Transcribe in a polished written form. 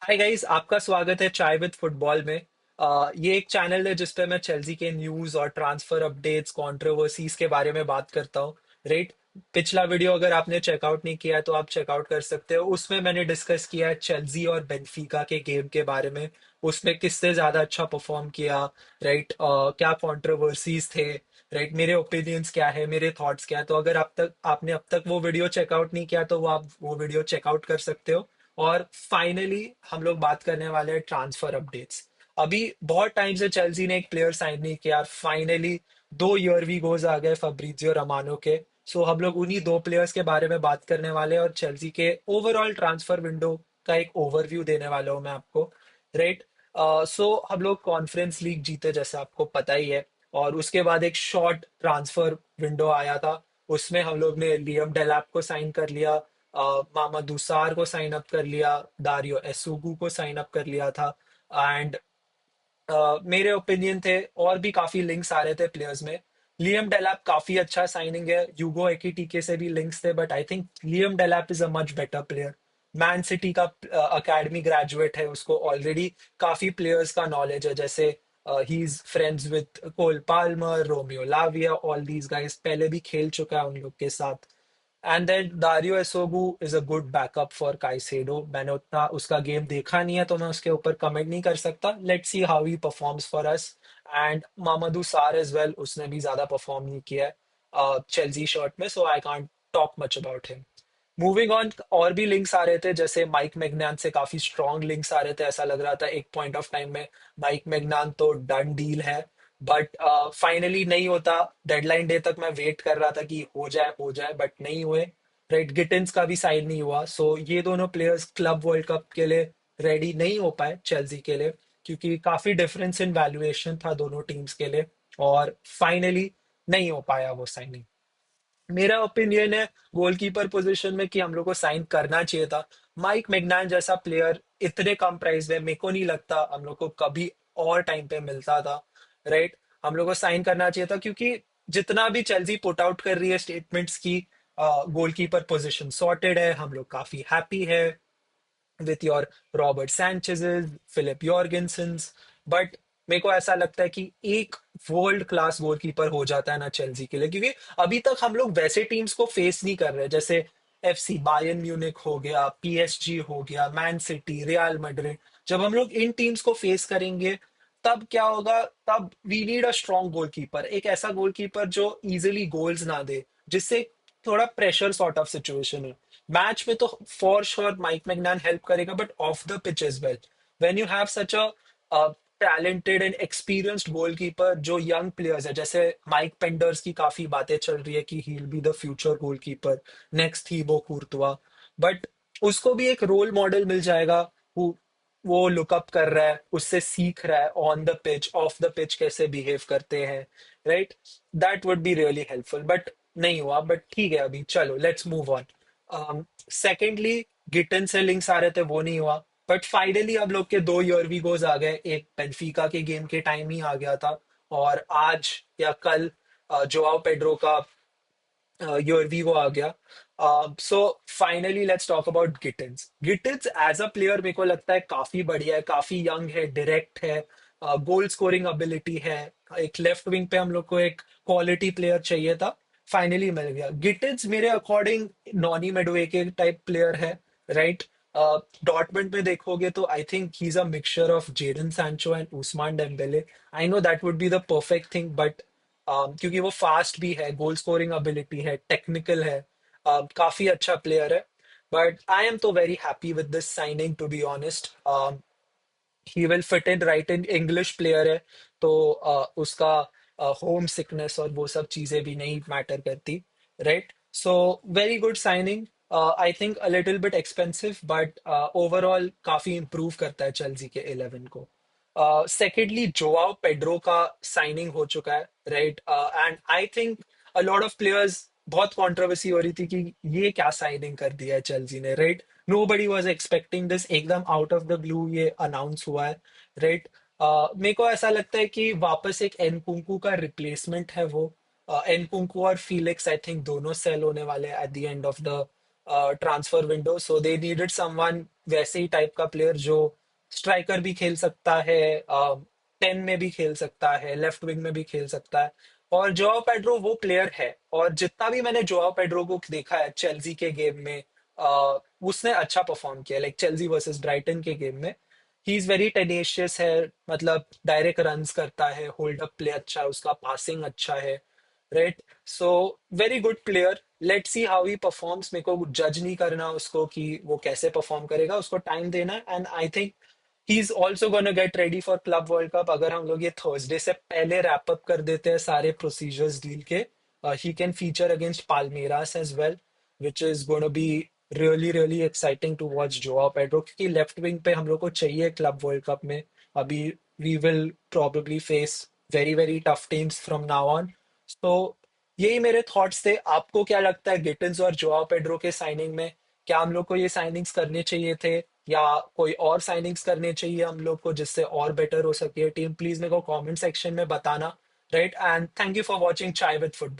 Hi guys, आपका स्वागत है चाय विद फुटबॉल में। ये एक चैनल है जिस पे मैं चेल्सी के न्यूज़ और ट्रांसफर अपडेट्स, कंट्रोवर्सीज के बारे में बात करता हूँ। राइट। पिछला वीडियो अगर आपने चेकआउट नहीं किया है तो आप चेकआउट कर सकते हो। उसमें मैंने डिस्कस किया है चेल्सी और बेंफिका के गेम के बारे में। उसमें किससे ज्यादा अच्छा परफॉर्म किया। राइट। क्या कंट्रोवर्सीज थे। राइट। मेरे ओपिनियंस क्या है, मेरे थॉट्स क्या है। तो अगर आपने अब तक वो वीडियो चेकआउट नहीं किया तो वो आप वो वीडियो चेकआउट कर सकते हो। और फाइनली हम लोग बात करने वाले हैं ट्रांसफर अपडेट्स। अभी बहुत टाइम से चेल्सी ने एक प्लेयर साइन नहीं किया। फाइनली 2 ईयर वी गोज आ गए फब्रिजियो रोमानो के। सो हम लोग उन्हीं 2 प्लेयर्स के बारे में बात करने वाले हैं और चेल्सी के ओवरऑल ट्रांसफर विंडो का एक ओवरव्यू देने वाला हूं मैं आपको। राइट। सो हम लोग कॉन्फ्रेंस लीग जीते जैसे आपको पता ही है। और उसके बाद एक शॉर्ट ट्रांसफर विंडो आया था। उसमें हम लोग ने लियम डेलैप को साइन कर लिया। मामादू सार को साइन अप कर लिया। दारियो एसुगु को साइन अप कर लिया था। एंड मेरे ओपिनियन थे और भी काफी लिंक्स आ रहे थे प्लेयर्स में। लियम डेलैप काफी अच्छा साइनिंग है। यूगो एकिटीके से भी लिंक्स थे but I think Liam Delap is a much better player. Man City का अकेडमी ग्रेजुएट है, उसको ऑलरेडी काफी प्लेयर्स का नॉलेज है। जैसे he is friends with Cole Palmer, Romeo Lavia, all these guys, पहले भी खेल चुका है उन लोग के साथ। And then Dario Essugo is a good backup for Caicedo. मैंने उतना उसका गेम देखा नहीं है तो मैं उसके ऊपर कमेंट नहीं कर सकता। Let's see how he performs for us. And Mamadou Sarr as well, उसने भी ज्यादा परफॉर्म नहीं किया है चेल्सी शर्ट में, so I can't talk much about him. Moving on, और भी लिंक्स आ रहे थे जैसे माइक मैग्नान से काफी स्ट्रॉन्ग लिंक्स आ रहे थे। ऐसा लग रहा था एक पॉइंट ऑफ टाइम में माइक मैग्नान तो डन डील है। बट फाइनली नहीं होता। डेडलाइन डे तक मैं वेट कर रहा था कि हो जाए बट नहीं हुए। राइट। गिटिंस का भी साइन नहीं हुआ। सो ये दोनों प्लेयर्स क्लब वर्ल्ड कप के लिए रेडी नहीं हो पाए चेल्सी के लिए, क्योंकि काफी डिफरेंस इन वैल्यूएशन था दोनों टीम्स के लिए। और फाइनली नहीं हो पाया वो साइनिंग। मेरा ओपिनियन है गोलकीपर पोजीशन में कि हम लोग को साइन करना चाहिए था। माइक मैग्नान जैसा प्लेयर इतने कम प्राइस में मेरे को नहीं लगता हम लोग को कभी और टाइम पे मिलता था। राइट। हम लोग को साइन करना चाहिए था क्योंकि जितना भी चेल्सी पुट आउट कर रही है स्टेटमेंट्स की, गोलकीपर पोजीशन सॉर्टेड है, हम लोग काफी हैप्पी है with your Robert Sanchez, Filip Jorgensens. But मेरे को ऐसा लगता है कि एक वर्ल्ड क्लास गोलकीपर हो जाता है ना चेल्सी के लिए, क्योंकि अभी तक हम लोग वैसे टीम्स को फेस नहीं कर रहे जैसे एफसी बायर्न म्यूनिक हो गया, पीएसजी हो गया, मैन सिटी, रियल मैड्रिड। जब हम लोग इन टीम्स को फेस करेंगे तब क्या होगा? तब we need a strong goalkeeper, एक ऐसा गोलकीपर जो इजिली गोल्स ना दे, जिससे थोड़ा प्रेशर सॉर्ट ऑफ सिचुएशन है। मैच में तो for sure Mike Maignan help करेगा but off the pitch as well. When you have such a talented and experienced goalkeeper जो यंग प्लेयर्स है, जैसे माइक पेंडर्स की काफी बातें चल रही है कि he will be the future goalkeeper, next Thibaut कुर्तुआ। But उसको भी एक रोल मॉडल मिल जाएगा। वो लुकअप कर रहा है, उससे सीख रहा है on the pitch, of the pitch कैसे बिहेव करते हैं। Right. That would be really helpful but नहीं हुआ। बट ठीक है, अभी चलो लेट्स मूव ऑन। सेकेंडली, गिटन से लिंक्स आ रहे थे, वो नहीं हुआ। बट फाइनली हम लोग के 2 ईयर वी गोज आ गए। एक बेंफिका के गेम के टाइम ही आ गया था और आज या कल जोआओ पेड्रो का ईयर वो आ गया। So finally let's talk about Gittens. Gittens as a player मेरे को लगता है काफी बढ़िया है, काफी यंग है, डायरेक्ट है, गोल स्कोरिंग एबिलिटी है। एक लेफ्ट विंग पे हम लोग को एक क्वालिटी प्लेयर चाहिए था, फाइनली मिल गया। गिटिंस मेरे according Noni Madueke type player है। राइट। डॉटमेंट में देखोगे तो I think he is a mixture of Jadon Sancho and Ousmane Dembele. I know that would be the perfect thing but क्योंकि वो फास्ट भी है, गोल स्कोरिंग एबिलिटी है, technical है, काफी अच्छा प्लेयर है। बट आई एम तो very happy with this signing to be honest. He will fit in right. In English player है तो उसका होम सिकनेस और वो सब चीजें भी नहीं मैटर करती। Right. So very good signing. I think a little bit expensive but overall काफी इंप्रूव करता है चेल्सी के 11 को। सेकेंडली, जोआओ पेड्रो का साइनिंग हो चुका है। Right. And I think a lot of players, बहुत कंट्रोवर्सी हो रही थी कि ये क्या साइनिंग कर दिया है चेल्सी ने। Right. Nobody was expecting this, एकदम आउट ऑफ द ब्लू ये अनाउंस हुआ है। राइट। मेरे को ऐसा लगता है कि वापस एक एनकुंकू का रिप्लेसमेंट है वो। एनकुंकू और फीलिक्स आई थिंक दोनों सेल होने वाले हैं at the end of the transfer window, so they needed someone वैसे ही टाइप का प्लेयर जो स्ट्राइकर भी खेल सकता है, 10 में भी खेल सकता है, लेफ्ट विंग में भी खेल सकता है। और जोआओ पेड्रो वो प्लेयर है। और जितना भी मैंने जोआओ पेड्रो को देखा है चेल्सी के गेम में, उसने अच्छा परफॉर्म किया, लाइक चेल्सी वर्सेस ब्राइटन के गेम में। ही इज वेरी टेनेशियस है, मतलब डायरेक्ट रन्स करता है, होल्ड अप प्ले अच्छा है उसका, पासिंग अच्छा है, right. So very good player, let see how he performs. मेरे को जज नहीं करना उसको कि वो कैसे परफॉर्म करेगा, उसको टाइम देना है। And I think he is also gonna get ready for club world cup. अगर हम लोग ये थर्सडे से पहले रैप अप कर देते हैं सारे प्रोसीजर्स डील के, he can feature against Palmeiras as well, which is gonna be really really exciting to watch Joao Pedro, क्योंकि लेफ्ट विंग पे हम लोग को चाहिए क्लब वर्ल्ड कप में। अभी we will probably face very very tough teams from now on. तो यही मेरे थॉट्स थे। आपको क्या लगता है गिटन्स और जोआ पेड्रो के साइनिंग में? क्या हम लोग को ये साइनिंग्स करने चाहिए थे, या कोई और साइनिंग्स करने चाहिए हम लोग को जिससे और बेटर हो सके टीम? प्लीज मेरे को कमेंट सेक्शन में बताना, right. And thank you for watching चाय विद फुटबॉल।